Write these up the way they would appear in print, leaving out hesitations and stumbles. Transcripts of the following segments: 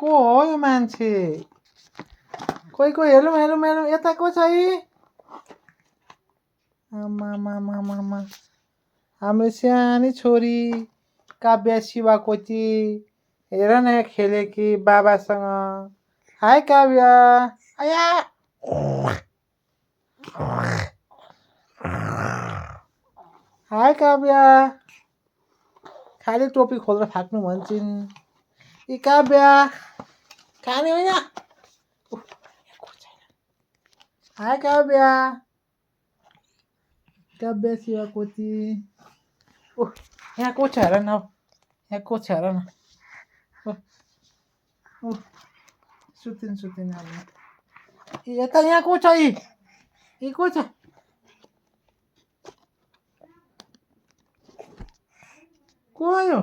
को हो यो मान्छे कोही कोही हेरौँ हेरौँ हेरौँ यता को छ यी आमामामामा हाम्रो सानी छोरी काव्य शिवाकोटी हेर न खेले कि बाबासँग हाई काव्य आया हाई काव्य खाली टोपी खोलेर फाक्नु भन्छन् यी काव्य खाने होइन हाई काव्य काव्य शिवाकोटी यहाँ को छ हेर न यहाँ को छ हेर न सुतिन् अब यता यहाँ को छ यी को छ को यो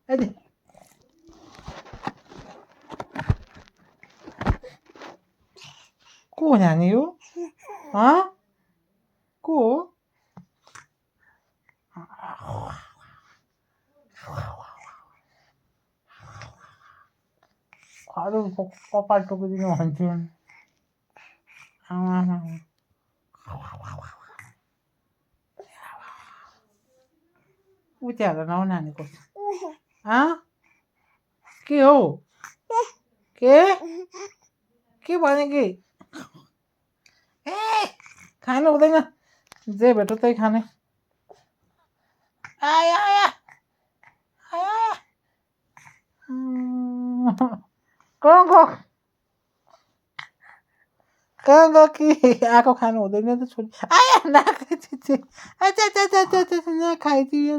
यदि को नानी यो को अरू कपाल टोकिदिनु भन्छन् उति हालेर नआउ नानीको के हो के भने कि ए खानु हुँदैन जे भेट्यो त्यही खाने आया आया आया कहाँ गयो कि आएको खानु हुँदैन त छोरी आया नखाइदियो